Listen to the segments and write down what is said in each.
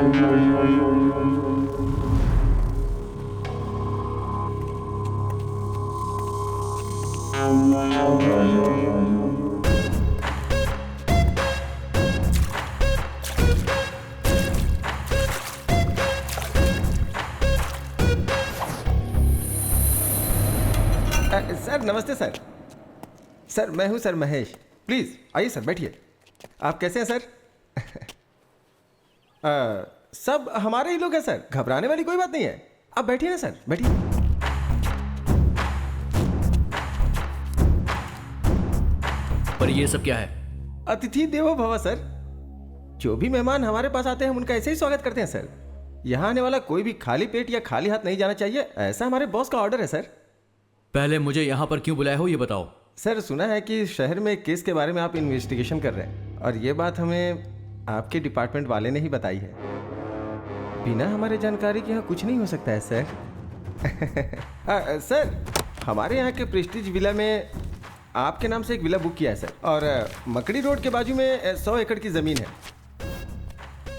Sir नमस्ते sir. Sir मैं हूं सर महेश। प्लीज़ आइए सर, बैठिए। आप कैसे हैं सर? सब हमारे ही लोग हैं सर, घबराने वाली कोई बात नहीं है। आप बैठिए ना सर, बैठिए। पर ये सब क्या है? अतिथि देवो भव सर। जो भी मेहमान हमारे पास आते हैं हम उनका ऐसे ही स्वागत करते हैं सर। यहाँ आने वाला कोई भी खाली पेट या खाली हाथ नहीं जाना चाहिए, ऐसा हमारे बॉस का ऑर्डर है सर। पहले मुझे यहाँ पर क्यों बुलाया हो ये बताओ। सर सुना है कि शहर में एक केस के बारे में आप इन्वेस्टिगेशन कर रहे हैं, और ये बात हमें आपके डिपार्टमेंट वाले ने ही बताई है। बिना हमारे जानकारी के यहाँ कुछ नहीं हो सकता है सर। सर हमारे यहाँ के प्रेस्टीज विला में आपके नाम से एक विला बुक किया है सर, और मकड़ी रोड के बाजू में 100 एकड़ की ज़मीन है,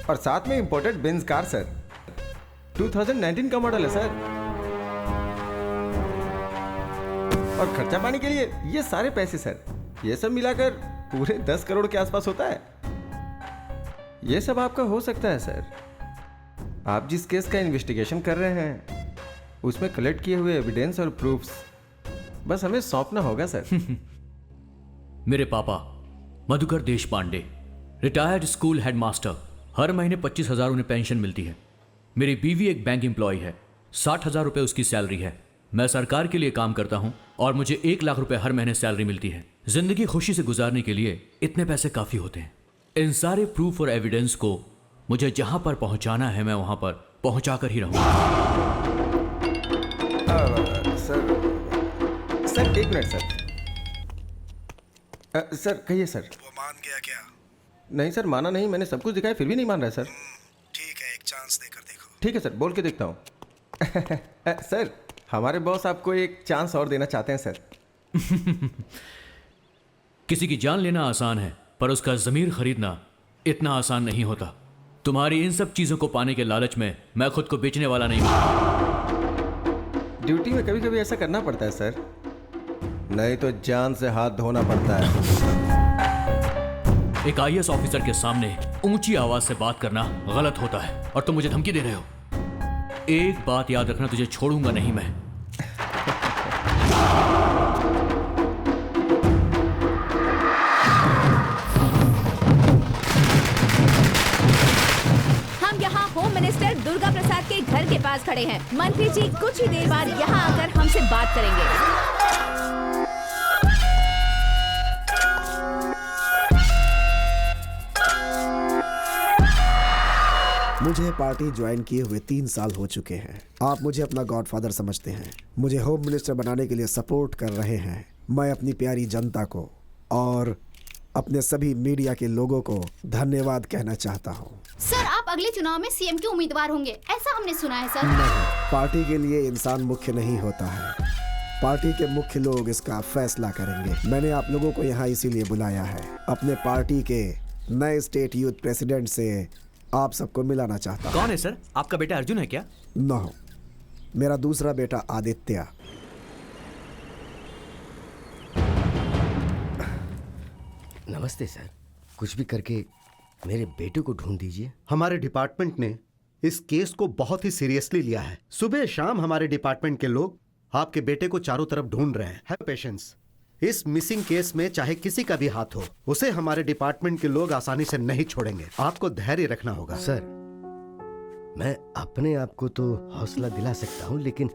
और साथ में इंपोर्टेड बेंज कार सर। 2019 का मॉडल है सर। और खर्चा पानी के लिए ये सारे पैसे सर, ये सब मिलाकर पूरे 10 करोड़ के आसपास होता है। ये सब आपका हो सकता है सर। आप जिस केस का इन्वेस्टिगेशन कर रहे हैं उसमें कलेक्ट किए हुए एविडेंस और प्रूफ्स बस हमें सौंपना होगा सर। मेरे पापा मधुकर देश पांडे, रिटायर्ड स्कूल हेडमास्टर, हर महीने 25,000 उन्हें पेंशन मिलती है। मेरी बीवी एक बैंक एम्प्लॉय है, 60,000 रुपये उसकी सैलरी है। मैं सरकार के लिए काम करता हूं और मुझे 1 लाख रुपए हर महीने सैलरी मिलती है। जिंदगी खुशी से गुजारने के लिए इतने पैसे काफी होते हैं। इन सारे प्रूफ और एविडेंस को मुझे जहां पर पहुंचाना है मैं वहां पर पहुंचा कर ही रहूंगा। सर एक मिनट सर। सर कहिए सर। वो मान गया क्या? नहीं सर, माना नहीं, मैंने सब कुछ दिखाया फिर भी नहीं मान रहा है सर। ठीक है, एक चांस देकर देखो। ठीक है सर, बोल के देखता हूँ। सर हमारे बॉस आपको एक चांस और देना चाहते हैं सर। किसी की जान लेना आसान है, पर उसका ज़मीर खरीदना इतना आसान नहीं होता। तुम्हारी इन सब चीज़ों को पाने के लालच में मैं खुद को बेचने वाला नहीं हूं। ड्यूटी में कभी कभी ऐसा करना पड़ता है सर, नहीं तो जान से हाथ धोना पड़ता है। एक IAS ऑफिसर के सामने ऊंची आवाज से बात करना गलत होता है, और तुम मुझे धमकी दे रहे हो। एक बात याद रखना, तुझे छोड़ूंगा नहीं मैं। हम यहाँ होम मिनिस्टर दुर्गा प्रसाद के घर के पास खड़े हैं। मंत्री जी कुछ ही देर बाद यहाँ आकर हमसे बात करेंगे। मुझे पार्टी ज्वाइन किए हुए 3 साल हो चुके हैं। आप मुझे अपना गॉडफादर समझते हैं, मुझे होम मिनिस्टर बनाने के लिए सपोर्ट कर रहे हैं। मैं अपनी प्यारी जनता को और अपने सभी मीडिया के लोगों को धन्यवाद कहना चाहता हूँ। सर आप अगले चुनाव में CM के उम्मीदवार होंगे, ऐसा हमने सुना है सर। नहीं, पार्टी के लिए इंसान मुख्य नहीं होता है, पार्टी के मुख्य लोग इसका फैसला करेंगे। मैंने आप लोगों को यहाँ इसीलिए बुलाया है। अपने पार्टी के नए स्टेट यूथ प्रेसिडेंट से आप सबको मिलाना चाहता हूँ। कौन है सर? आपका बेटा अर्जुन है क्या? नो, मेरा दूसरा बेटा आदित्य। नमस्ते सर, कुछ भी करके मेरे बेटे को ढूंढ दीजिए। हमारे डिपार्टमेंट ने इस केस को बहुत ही सीरियसली लिया है। सुबह शाम हमारे डिपार्टमेंट के लोग आपके बेटे को चारों तरफ ढूंढ रहे हैं। Have patience. इस मिसिंग केस में चाहे किसी का भी हाथ हो, उसे हमारे डिपार्टमेंट के लोग आसानी से नहीं छोड़ेंगे। आपको धैर्य रखना होगा। सर, मैं अपने आप को तो हौसला दिला सकता हूँ, लेकिन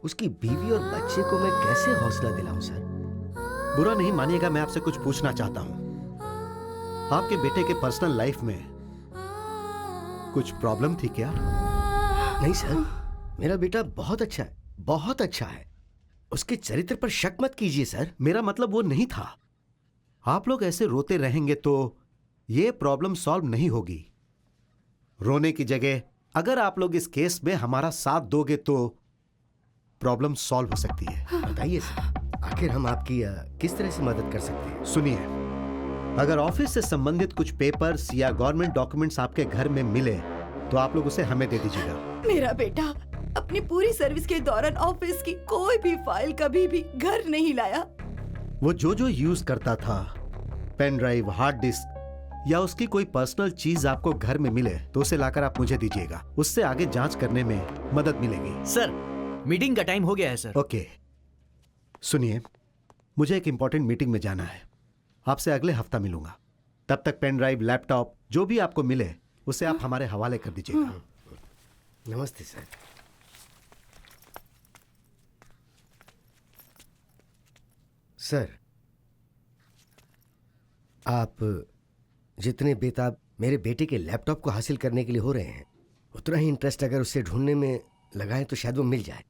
उसकी बीवी और बच्चे को मैं कैसे हौसला दिलाऊं सर? बुरा नहीं मानिएगा, मैं आपसे कुछ पूछना चाहता हूँ। आपके बेटे के पर्सनल लाइफ में कुछ प्रॉब्लम थी क्या? नहीं सर, मेरा बेटा बहुत अच्छा है, बहुत अच्छा है। उसके चरित्र पर शक मत कीजिए सर। मेरा मतलब वो नहीं था। आप लोग ऐसे रोते रहेंगे तो ये प्रॉब्लम सॉल्व नहीं होगी। रोने की जगह अगर आप लोग इस केस में हमारा साथ दोगे तो प्रॉब्लम सॉल्व हो सकती है। बताइए सर, आखिर हम आपकी किस तरह से मदद कर सकते हैं? सुनिए, अगर ऑफिस से संबंधित कुछ पेपर्स या गवर्नमेंट डॉक्यूमेंट्स आपके घर में मिले तो आप लोग उसे हमें दे दीजिएगा। मेरा बेटा अपनी पूरी सर्विस के दौरान ऑफिस की कोई भी फाइल कभी भी घर नहीं लाया। वो जो यूज करता था, पेन ड्राइव, हार्ड डिस्क या उसकी कोई पर्सनल चीज आपको घर में मिले तो उसे लाकर आप मुझे दीजिएगा। उससे आगे जांच करने में मदद मिलेगी। सर मीटिंग का टाइम हो गया है सर। ओके, सुनिए, मुझे एक इंपॉर्टेंट मीटिंग में जाना है। आपसे अगले हफ्ता मिलूंगा। तब तक पेन ड्राइव, लैपटॉप जो भी आपको मिले उसे आप हमारे हवाले कर दीजिएगा। नमस्ते सर। सर, आप जितने बेताब मेरे बेटे के लैपटॉप को हासिल करने के लिए हो रहे हैं, उतना ही इंटरेस्ट अगर उसे ढूंढने में लगाएं तो शायद वो मिल जाए।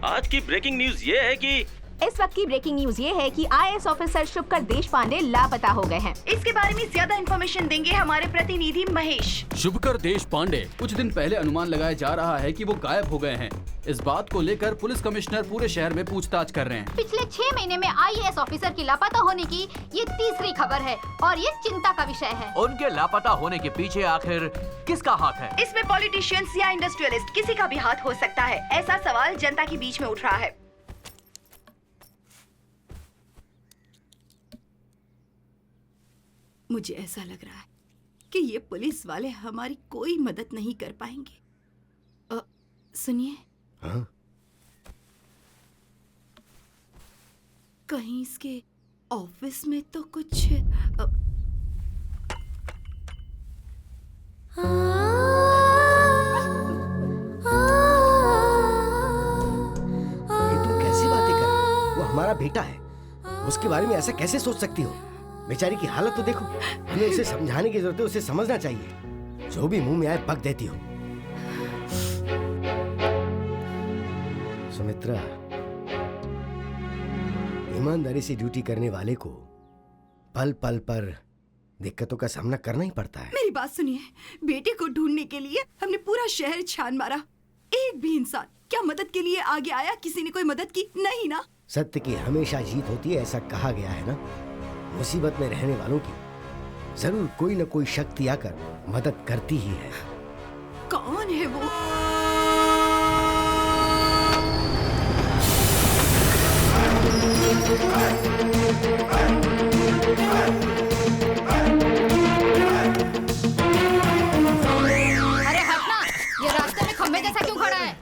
आज की ब्रेकिंग न्यूज ये है कि इस वक्त की ब्रेकिंग न्यूज ये है कि आईएएस ऑफिसर शुभकर देशपांडे लापता हो गए हैं। इसके बारे में ज्यादा इन्फॉर्मेशन देंगे हमारे प्रतिनिधि महेश। शुभकर देशपांडे कुछ दिन पहले अनुमान लगाया जा रहा है कि वो गायब हो गए हैं। इस बात को लेकर पुलिस कमिश्नर पूरे शहर में पूछताछ कर रहे हैं। पिछले 6 महीने में आईएएस ऑफिसर की लापता होने की ये तीसरी खबर है और ये चिंता का विषय है। उनके लापता होने के पीछे आखिर किसका हाथ है? इसमें पॉलिटिशियंस या इंडस्ट्रियलिस्ट किसी का भी हाथ हो सकता है। ऐसा सवाल जनता के बीच में उठ रहा है। मुझे ऐसा लग रहा है कि ये पुलिस वाले हमारी कोई मदद नहीं कर पाएंगे। सुनिए, हाँ? कहीं इसके ऑफिस में तो कुछ ये तुम कैसी बातें कर रही हो? वो हमारा बेटा है, उसके बारे में ऐसा कैसे सोच सकती हो? बेचारी की हालत तो देखो। हमें उसे समझाने की जरूरत है, उसे समझना चाहिए। जो भी मुंह में आए बक देती हो। सुमित्रा, ईमानदारी से ड्यूटी करने वाले को पल पल पर दिक्कतों का सामना करना ही पड़ता है। मेरी बात सुनिए, बेटे को ढूंढने के लिए हमने पूरा शहर छान मारा। एक भी इंसान क्या मदद के लिए आगे आया? किसी ने कोई मदद की? नहीं ना। सत्य की हमेशा जीत होती है, ऐसा कहा गया है ना। मुसीबत में रहने वालों की जरूर कोई न कोई शक्ति आकर मदद करती ही है। कौन है वो? अरे हटना, ये रास्ते में खंबे जैसा क्यों खड़ा है?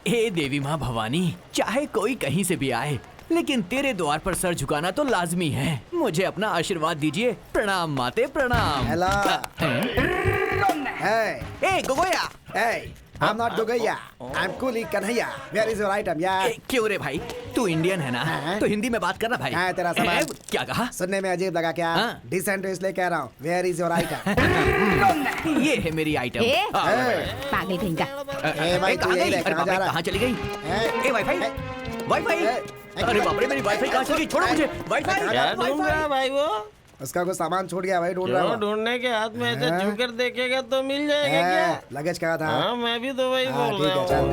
हे देवी माँ भवानी, चाहे कोई कहीं से भी आए, लेकिन तेरे द्वार पर सर झुकाना तो लाजमी है। मुझे अपना आशीर्वाद दीजिए। प्रणाम माते, प्रणाम। हेलो। ए गोगोया। I'm not Gogaya. I'm Kuli Kanhaiya. Where is your item, यार? क्यों रे भाई, तू इंडियन है ना? तो हिंदी में बात करना भाई। हाँ, तेरा सवाल। क्या कहा? सुनने में अजीब लगा क्या? डिसेंट इसलिए कह रहा हूँ। Where is your item? ये है मेरी आइटम। पागल कहीं का। भाई, तू यही ले, कहाँ जा रहा? कहाँ चली गई? ए वाईफाई, वाईफाई। अरे बाप रे, मेरी वाईफाई कहाँ चली गई? छोड़ो मुझे। वाईफाई। क्या ढूंढ रहा है भाई वो? उसका कुछ सामान छूट गया भाई, ढूंढ रहा हूँ। ढूंढने के हाथ में ऐसे छू कर देखेगा तो मिल जाएगा क्या? लगेज कहाँ था? हाँ, मैं भी तो वही बोल ठीक रहा है, हूँ।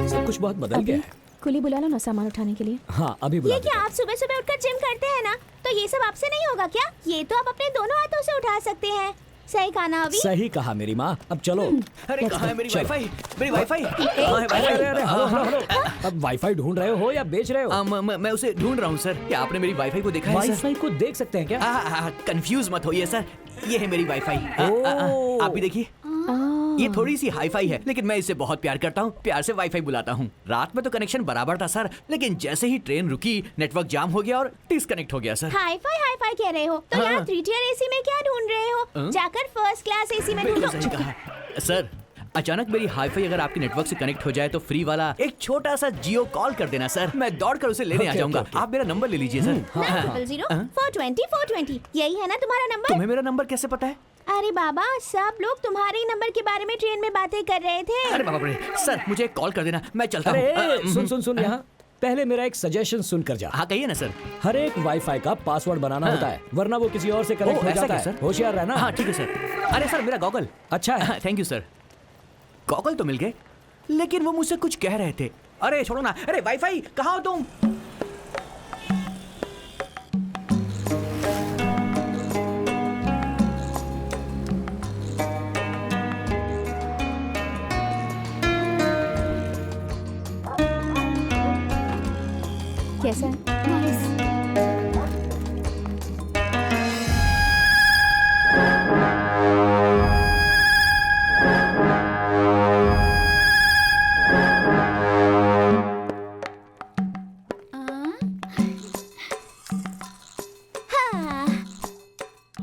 सब कुछ बहुत बदल गया है। कुली बुला लो ना सामान उठाने के लिए। हाँ, अभी बुला ये क्या आप सुबह सुबह उठकर जिम करते हैं ना, तो ये सब आपसे नहीं होगा क्या? ये तो आप अपने दोनों हाथों से उठा सकते हैं। सही कहा ना अभी? सही कहा मेरी माँ। अब चलो। अरे कहाँ है मेरी वाईफाई? मेरी वाईफाई कहाँ है? अब वाईफाई ढूंढ रहे हो या बेच रहे हो? मैं उसे ढूंढ रहा हूँ सर। क्या आपने मेरी वाईफाई को देखा है सर? वाईफाई को देख सकते हैं क्या? कंफ्यूज मत होइए सर, ये है मेरी वाईफाई। आप भी देखिए। ये थोड़ी सी हाईफाई है, लेकिन मैं इससे बहुत प्यार करता हूँ। प्यार से वाईफाई बुलाता हूँ। रात में तो कनेक्शन बराबर था सर, लेकिन जैसे ही ट्रेन रुकी नेटवर्क जाम हो गया और डिस्कनेक्ट हो गया सर। हाईफाई कह रहे हो तो हाँ। यहाँ 3 tier AC में क्या ढूंढ रहे हो? जाकर फर्स्ट क्लास AC में बिल्कुल ढूंढो। सही कहा सर। अचानक मेरी हाईफाई अगर आपके नेटवर्क से कनेक्ट हो जाए तो फ्री वाला एक छोटा सा जियो कॉल कर देना सर। मैं दौड़कर उसे लेने आ जाऊंगा। आप मेरा नंबर ले लीजिए सर। 900-420-420 यही है ना तुम्हारा नंबर? तुम्हें मेरा नंबर कैसे पता है? अरे बाबा, सब लोग तुम्हारे ही नंबर के बारे में ट्रेन में बातें कर रहे थे। अरे बाबा रे, सर मुझे कॉल कर देना, मैं चलता हूँ। अरे सुन यहाँ। पहले मेरा एक सजेशन सुनकर जा। हाँ कहिए ना सर। हर एक वाईफाई का पासवर्ड बनाना होता है, वरना वो किसी और से कनेक्ट हो जाता है। होशियार रहना। हाँ ठीक है सर। अरे सर मेरा गॉगल अच्छा है। Thank you sir. गॉगल तो मिल गए, लेकिन वो मुझसे कुछ कह रहे थे। अरे छोड़ो ना। अरे वाईफाई कहाँ हो तुम? कैसा है?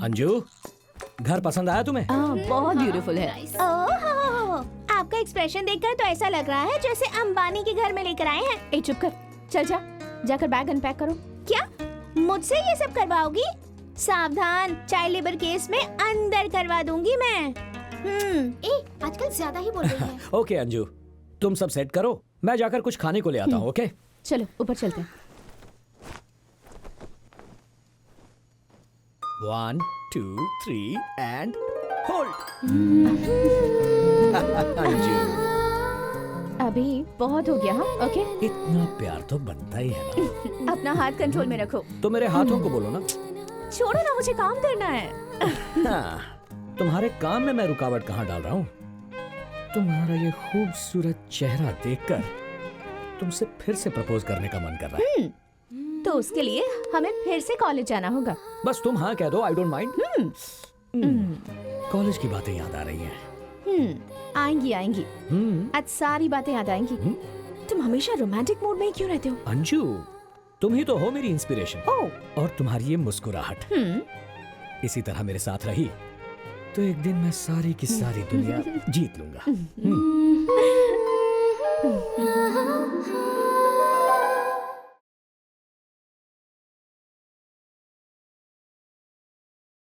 अंजू, घर पसंद आया तुम्हें? बहुत ब्यूटीफुल है। आपका एक्सप्रेशन देखकर तो ऐसा लग रहा है जैसे अंबानी के घर में लेकर आए हैं। ए चुप कर, चल जा, जाकर बैग अनपैक करो। क्या मुझसे ये सब करवाओगी? सावधान, चाइल्ड लेबर केस में अंदर करवा दूंगी मैं। आजकल ज्यादा ही बोल रही है। ओके अंजू, तुम सब सेट करो, मैं जाकर कुछ खाने को ले आता हूँ। ओके चलो ऊपर चलते हैं। 1 2 3 एंड होल्ड। अंजू अभी बहुत हो गया। हाँ ओके। इतना प्यार तो बनता ही है ना। अपना हाथ कंट्रोल में रखो। तो मेरे हाथों को बोलो ना। छोड़ो ना, मुझे काम करना है। हाँ, तुम्हारे काम में मैं रुकावट कहाँ डाल रहा हूँ? तुम्हारा ये खूबसूरत चेहरा देखकर तुमसे फिर से प्रपोज करने का मन कर रहा है। तो उसके लिए हमें फिर से कॉलेज जाना होगा। बस तुम हाँ कह दो, आई डोंट माइंड। कॉलेज की बातें याद आ रही हैं। आएंगी आएंगी। आज सारी बातें याद आएंगी। तुम हमेशा रोमांटिक मूड में ही क्यों रहते हो? अंजू, तुम ही तो हो मेरी इंस्पिरेशन। और तुम्हारी ये मुस्कुराहट इसी तरह मेरे साथ रही तो एक दिन मैं सारी की सारी दुनिया जीत लूंगा।